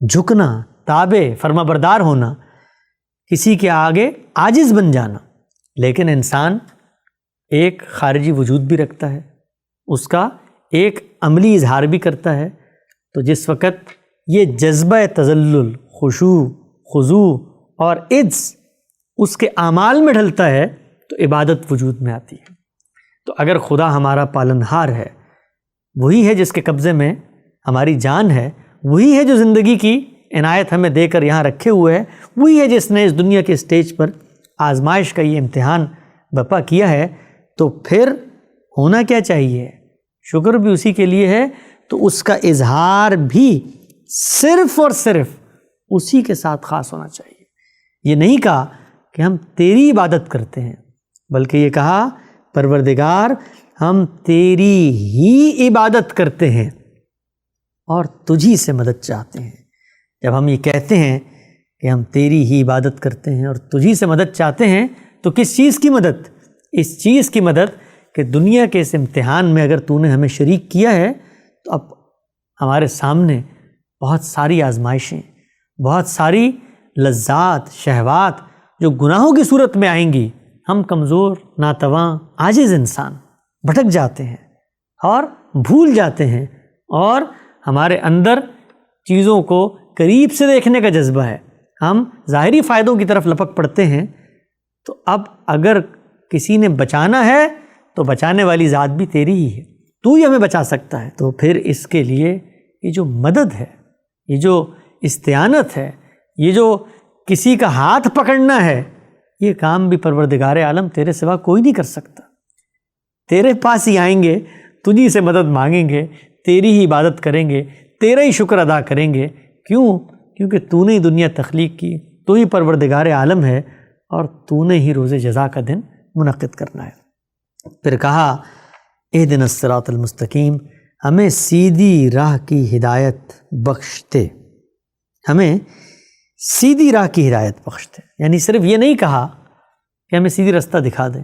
جھکنا، تابع، فرما بردار ہونا، کسی کے آگے عاجز بن جانا۔ لیکن انسان ایک خارجی وجود بھی رکھتا ہے، اس کا ایک عملی اظہار بھی کرتا ہے۔ تو جس وقت یہ جذبہ تذلل، خشوع، خضوع اور عجز اس کے اعمال میں ڈھلتا ہے تو عبادت وجود میں آتی ہے۔ تو اگر خدا ہمارا پالنہار ہے، وہی ہے جس کے قبضے میں ہماری جان ہے، وہی ہے جو زندگی کی عنایت ہمیں دے کر یہاں رکھے ہوئے ہے، وہی ہے جس نے اس دنیا کے اسٹیج پر آزمائش کا یہ امتحان برپا کیا ہے، تو پھر ہونا کیا چاہیے؟ شکر بھی اسی کے لیے ہے، تو اس کا اظہار بھی صرف اور صرف اسی کے ساتھ خاص ہونا چاہیے۔ یہ نہیں کہا کہ ہم تیری عبادت کرتے ہیں، بلکہ یہ کہا پروردگار ہم تیری ہی عبادت کرتے ہیں اور تجھی سے مدد چاہتے ہیں۔ جب ہم یہ کہتے ہیں کہ ہم تیری ہی عبادت کرتے ہیں اور تجھی سے مدد چاہتے ہیں، تو کس چیز کی مدد؟ اس چیز کی مدد کہ دنیا کے اس امتحان میں اگر تو نے ہمیں شریک کیا ہے، تو اب ہمارے سامنے بہت ساری آزمائشیں، بہت ساری لذات، شہوات جو گناہوں کی صورت میں آئیں گی۔ ہم کمزور، ناتواں، عاجز انسان بھٹک جاتے ہیں اور بھول جاتے ہیں، اور ہمارے اندر چیزوں کو قریب سے دیکھنے کا جذبہ ہے، ہم ظاہری فائدوں کی طرف لپک پڑتے ہیں۔ تو اب اگر کسی نے بچانا ہے تو بچانے والی ذات بھی تیری ہی ہے، تو ہی ہمیں بچا سکتا ہے۔ تو پھر اس کے لیے یہ جو مدد ہے، یہ جو استعانت ہے، یہ جو کسی کا ہاتھ پکڑنا ہے، یہ کام بھی پروردگار عالم تیرے سوا کوئی نہیں کر سکتا۔ تیرے پاس ہی آئیں گے، تجھی سے مدد مانگیں گے، تیری ہی عبادت کریں گے، تیرا ہی شکر ادا کریں گے۔ کیوں؟ کیونکہ تو نے ہی دنیا تخلیق کی، تو ہی پروردگار عالم ہے، اور تو نے ہی روز جزا کا دن منعقد کرنا ہے۔ پھر کہا اہدنا الصراط المستقیم، ہمیں سیدھی راہ کی ہدایت بخش دے، ہمیں سیدھی راہ کی ہدایت بخش دے۔ یعنی صرف یہ نہیں کہا کہ ہمیں سیدھی رستہ دکھا دیں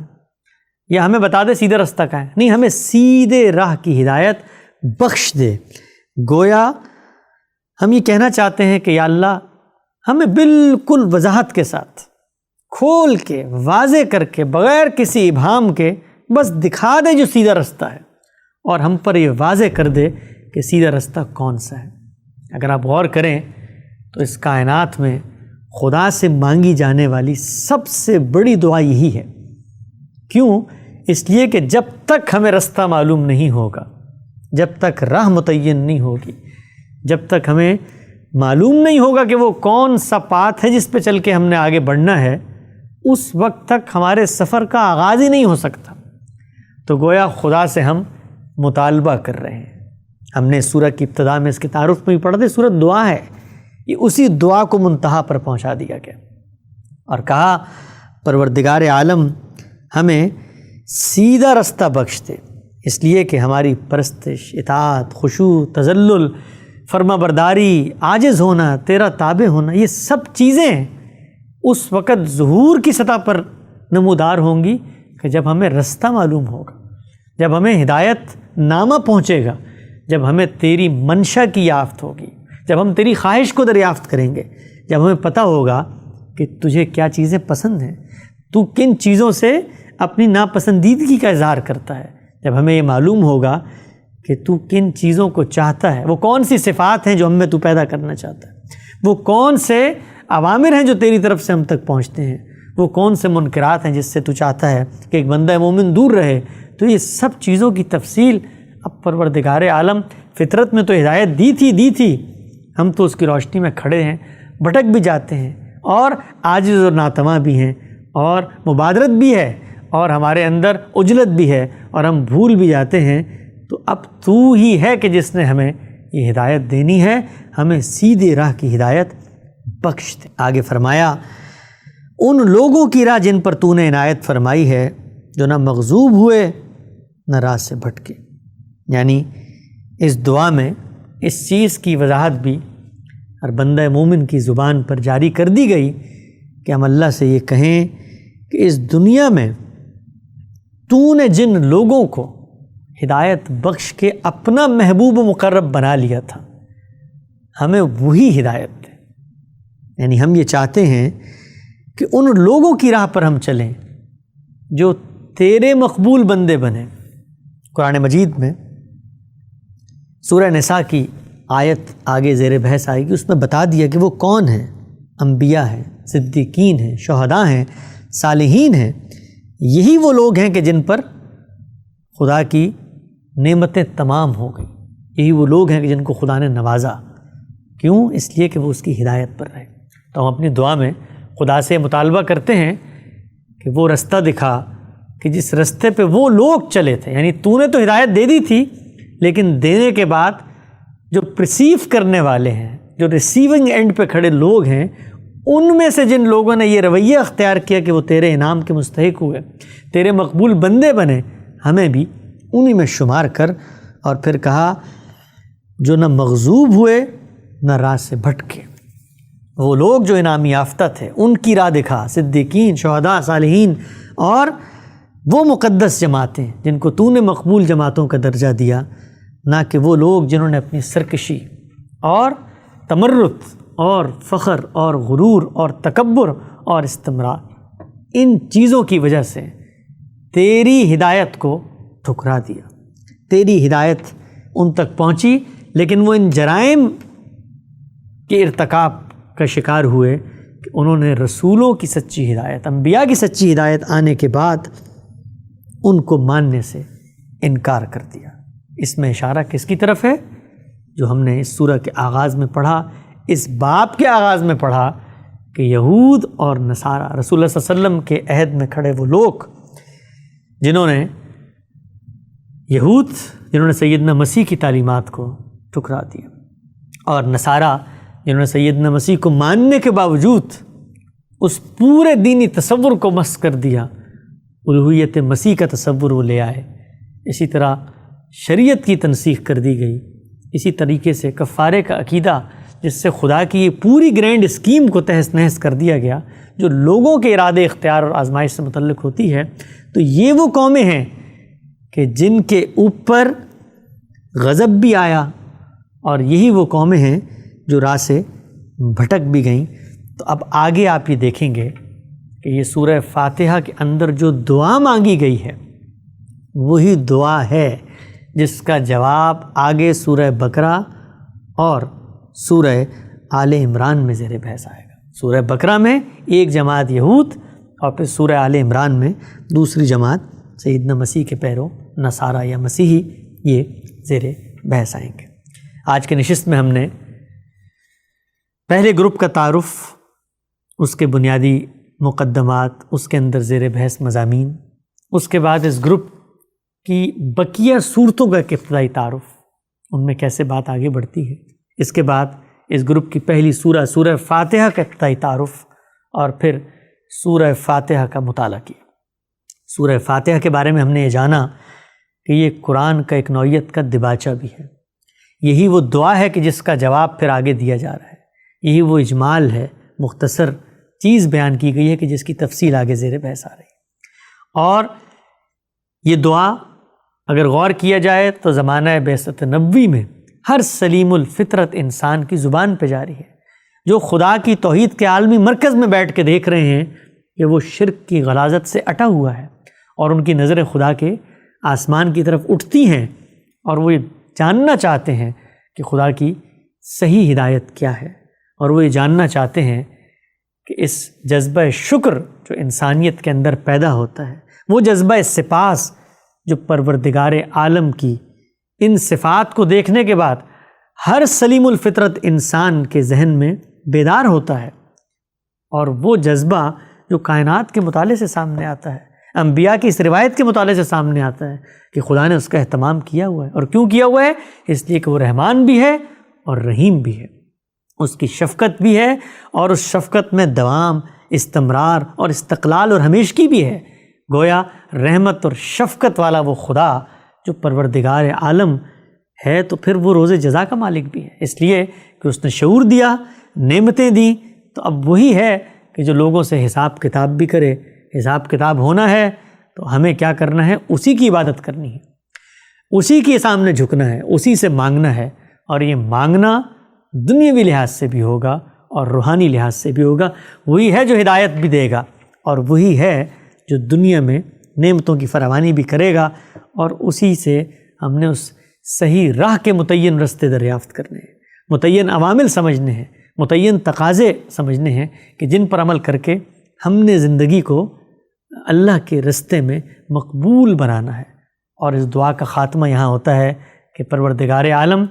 یا ہمیں بتا دے سیدھا رستہ کہاں ہے، نہیں، ہمیں سیدھے راہ کی ہدایت بخش دے۔ گویا ہم یہ کہنا چاہتے ہیں کہ یا اللہ ہمیں بالکل وضاحت کے ساتھ، کھول کے، واضح کر کے، بغیر کسی ابہام کے بس دکھا دے جو سیدھا رستہ ہے، اور ہم پر یہ واضح کر دے کہ سیدھا رستہ کون سا ہے۔ اگر آپ غور کریں تو اس کائنات میں خدا سے مانگی جانے والی سب سے بڑی دعا یہی ہے۔ کیوں؟ اس لیے کہ جب تک ہمیں رستہ معلوم نہیں ہوگا، جب تک راہ متعین نہیں ہوگی، جب تک ہمیں معلوم نہیں ہوگا کہ وہ کون سا پاتھ ہے جس پہ چل کے ہم نے آگے بڑھنا ہے، اس وقت تک ہمارے سفر کا آغاز ہی نہیں ہو سکتا۔ تو گویا خدا سے ہم مطالبہ کر رہے ہیں۔ ہم نے سورہ کی ابتدا میں اس کے تعارف میں بھی پڑھا تھا، سورہ دعا ہے، یہ اسی دعا کو منتہا پر پہنچا دیا گیا، اور کہا پروردگار عالم ہمیں سیدھا رستہ بخش دے، اس لیے کہ ہماری پرستش، اطاعت، خشوع، تذلل، فرما برداری، عاجز ہونا، تیرا تابع ہونا، یہ سب چیزیں اس وقت ظہور کی سطح پر نمودار ہوں گی کہ جب ہمیں رستہ معلوم ہوگا، جب ہمیں ہدایت نامہ پہنچے گا، جب ہمیں تیری منشا کی یافت ہوگی، جب ہم تیری خواہش کو دریافت کریں گے، جب ہمیں پتہ ہوگا کہ تجھے کیا چیزیں پسند ہیں، تو کن چیزوں سے اپنی ناپسندیدگی کا اظہار کرتا ہے، جب ہمیں یہ معلوم ہوگا کہ تو کن چیزوں کو چاہتا ہے، وہ کون سی صفات ہیں جو ہم میں تو پیدا کرنا چاہتا ہے، وہ کون سے اوامر ہیں جو تیری طرف سے ہم تک پہنچتے ہیں، وہ کون سے منکرات ہیں جس سے تو چاہتا ہے کہ ایک بندہ مومن دور رہے۔ تو یہ سب چیزوں کی تفصیل اب پروردگار عالم فطرت میں تو ہدایت دی تھی، ہم تو اس کی روشنی میں کھڑے ہیں، بھٹک بھی جاتے ہیں اور عاجز اور ناتواں بھی ہیں، اور مبادرت بھی ہے، اور ہمارے اندر عجلت بھی ہے، اور ہم بھول بھی جاتے ہیں۔ تو اب تو ہی ہے کہ جس نے ہمیں یہ ہدایت دینی ہے، ہمیں سیدھی راہ کی ہدایت بخش دے۔ آگے فرمایا ان لوگوں کی راہ جن پر تو نے عنایت فرمائی ہے، جو نہ مغضوب ہوئے نہ راہ سے بھٹکے۔ یعنی اس دعا میں اس چیز کی وضاحت بھی ہر بندہ مومن کی زبان پر جاری کر دی گئی کہ ہم اللہ سے یہ کہیں کہ اس دنیا میں تو نے جن لوگوں کو ہدایت بخش کے اپنا محبوب و مقرب بنا لیا تھا، ہمیں وہی ہدایت دے۔ یعنی ہم یہ چاہتے ہیں کہ ان لوگوں کی راہ پر ہم چلیں جو تیرے مقبول بندے بنے۔ قرآن مجید میں سورہ نساء کی آیت آگے زیر بحث آئے گی، اس میں بتا دیا کہ وہ کون ہیں۔ انبیاء ہیں، صدیقین ہیں، شہداء ہیں، صالحین ہیں۔ یہی وہ لوگ ہیں کہ جن پر خدا کی نعمتیں تمام ہو گئی، یہی وہ لوگ ہیں کہ جن کو خدا نے نوازا۔ کیوں؟ اس لیے کہ وہ اس کی ہدایت پر رہے۔ تو ہم اپنی دعا میں خدا سے مطالبہ کرتے ہیں کہ وہ رستہ دکھا کہ جس رستے پہ وہ لوگ چلے تھے۔ یعنی تو نے تو ہدایت دے دی تھی، لیکن دینے کے بعد جو پرسیو کرنے والے ہیں، جو ریسیونگ اینڈ پہ کھڑے لوگ ہیں، ان میں سے جن لوگوں نے یہ رویہ اختیار کیا کہ وہ تیرے انعام کے مستحق ہوئے، تیرے مقبول بندے بنے، ہمیں بھی انہی میں شمار کر۔ اور پھر کہا جو نہ مغضوب ہوئے نہ راہ سے بھٹکے۔ وہ لوگ جو انعام یافتہ تھے ان کی راہ دکھا، صدیقین، شہداء، صالحین، اور وہ مقدس جماعتیں جن کو تو نے مقبول جماعتوں کا درجہ دیا، نہ کہ وہ لوگ جنہوں نے اپنی سرکشی اور تمرد اور فخر اور غرور اور تکبر اور استمرار، ان چیزوں کی وجہ سے تیری ہدایت کو ٹھکرا دیا۔ تیری ہدایت ان تک پہنچی، لیکن وہ ان جرائم کے ارتکاب کا شکار ہوئے کہ انہوں نے رسولوں کی سچی ہدایت، انبیاء کی سچی ہدایت آنے کے بعد ان کو ماننے سے انکار کر دیا۔ اس میں اشارہ کس کی طرف ہے؟ جو ہم نے اس سورہ کے آغاز میں پڑھا، اس باب کے آغاز میں پڑھا کہ یہود اور نصارہ، رسول اللہ صلی اللہ علیہ وسلم کے عہد میں کھڑے وہ لوگ جنہوں نے سیدنا مسیح کی تعلیمات کو ٹھکرا دیا، اور نصارہ جنہوں نے سیدنا مسیح کو ماننے کے باوجود اس پورے دینی تصور کو مسخ کر دیا، الوہیت مسیح کا تصور وہ لے آئے۔ اسی طرح شریعت کی تنسیخ کر دی گئی، اسی طریقے سے کفارے کا عقیدہ جس سے خدا کی یہ پوری گرینڈ اسکیم کو تہس نہس کر دیا گیا، جو لوگوں کے ارادے، اختیار اور آزمائش سے متعلق ہوتی ہے۔ تو یہ وہ قومیں ہیں کہ جن کے اوپر غضب بھی آیا، اور یہی وہ قومیں ہیں جو راہ سے بھٹک بھی گئیں۔ تو اب آگے آپ یہ دیکھیں گے کہ یہ سورہ فاتحہ کے اندر جو دعا مانگی گئی ہے وہی دعا ہے جس کا جواب آگے سورہ بقرہ اور سورہ آل عمران میں زیر بحث آئے گا۔ سورہ بقرہ میں ایک جماعت یہود، اور پھر سورہ آل عمران میں دوسری جماعت سیدنا مسیح کے پیرو نصارہ یا مسیحی، یہ زیر بحث آئیں گے۔ آج کے نشست میں ہم نے پہلے گروپ کا تعارف، اس کے بنیادی مقدمات، اس کے اندر زیر بحث مضامین، اس کے بعد اس گروپ کی بقیہ صورتوں کا ایک ابتدائی تعارف، ان میں کیسے بات آگے بڑھتی ہے، اس کے بعد اس گروپ کی پہلی سورہ فاتحہ کا ابتدائی تعارف، اور پھر سورہ فاتحہ کا مطالعہ کیا۔ سورہ فاتحہ کے بارے میں ہم نے یہ جانا کہ یہ قرآن کا ایک نوعیت کا دباچہ بھی ہے، یہی وہ دعا ہے کہ جس کا جواب پھر آگے دیا جا رہا ہے، یہی وہ اجمال ہے، مختصر چیز بیان کی گئی ہے کہ جس کی تفصیل آگے زیر بحث آ رہی ہے۔ اور یہ دعا اگر غور کیا جائے تو زمانہ بعثت نبوی میں ہر سلیم الفطرت انسان کی زبان پہ جاری ہے، جو خدا کی توحید کے عالمی مرکز میں بیٹھ کے دیکھ رہے ہیں کہ وہ شرک کی غلاظت سے اٹا ہوا ہے، اور ان کی نظریں خدا کے آسمان کی طرف اٹھتی ہیں اور وہ یہ جاننا چاہتے ہیں کہ خدا کی صحیح ہدایت کیا ہے، اور وہ یہ جاننا چاہتے ہیں کہ اس جذبہ شکر جو انسانیت کے اندر پیدا ہوتا ہے، وہ جذبہ سپاس جو پروردگار عالم کی ان صفات کو دیکھنے کے بعد ہر سلیم الفطرت انسان کے ذہن میں بیدار ہوتا ہے، اور وہ جذبہ جو کائنات کے مطالعے سے سامنے آتا ہے، انبیاء کی اس روایت کے مطالعے سے سامنے آتا ہے کہ خدا نے اس کا اہتمام کیا ہوا ہے۔ اور کیوں کیا ہوا ہے؟ اس لیے کہ وہ رحمان بھی ہے اور رحیم بھی ہے، اس کی شفقت بھی ہے، اور اس شفقت میں دوام، استمرار اور استقلال اور ہمیشگی بھی ہے۔ گویا رحمت اور شفقت والا وہ خدا جو پروردگار عالم ہے، تو پھر وہ روز جزا کا مالک بھی ہے، اس لیے کہ اس نے شعور دیا، نعمتیں دیں، تو اب وہی ہے کہ جو لوگوں سے حساب کتاب بھی کرے۔ حساب کتاب ہونا ہے تو ہمیں کیا کرنا ہے؟ اسی کی عبادت کرنی ہے، اسی کے سامنے جھکنا ہے، اسی سے مانگنا ہے، اور یہ مانگنا دنیاوی لحاظ سے بھی ہوگا اور روحانی لحاظ سے بھی ہوگا۔ وہی ہے جو ہدایت بھی دے گا، اور وہی ہے جو دنیا میں نعمتوں کی فراوانی بھی کرے گا، اور اسی سے ہم نے اس صحیح راہ کے متعین رستے دریافت کرنے ہیں، متعین عوامل سمجھنے ہیں، متعین تقاضے سمجھنے ہیں کہ جن پر عمل کر کے ہم نے زندگی کو اللہ کے رستے میں مقبول بنانا ہے۔ اور اس دعا کا خاتمہ یہاں ہوتا ہے کہ پروردگار عالم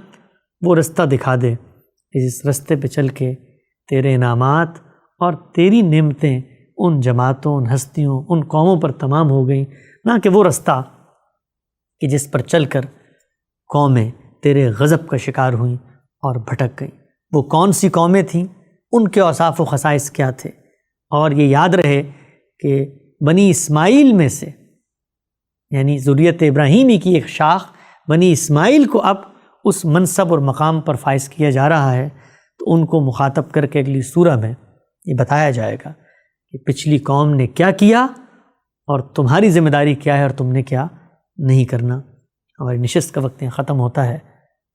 وہ رستہ دکھا دے کہ جس رستے پہ چل کے تیرے انعامات اور تیری نعمتیں ان جماعتوں، ان ہستیوں، ان قوموں پر تمام ہو گئیں، نہ کہ وہ رستہ کہ جس پر چل کر قومیں تیرے غضب کا شکار ہوئیں اور بھٹک گئیں۔ وہ کون سی قومیں تھیں؟ ان کے اوصاف و خصائص کیا تھے؟ اور یہ یاد رہے کہ بنی اسماعیل میں سے، یعنی ذریت ابراہیمی کی ایک شاخ بنی اسماعیل کو اب اس منصب اور مقام پر فائز کیا جا رہا ہے، تو ان کو مخاطب کر کے اگلی سورہ میں یہ بتایا جائے گا کہ پچھلی قوم نے کیا کیا اور تمہاری ذمہ داری کیا ہے اور تم نے کیا نہیں کرنا۔ ہماری نشست کا وقت ختم ہوتا ہے۔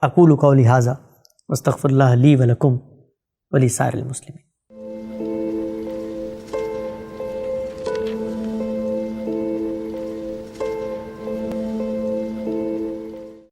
اقول قولی ھذا واستغفر اللہ لی ولکم ولسائر المسلمین۔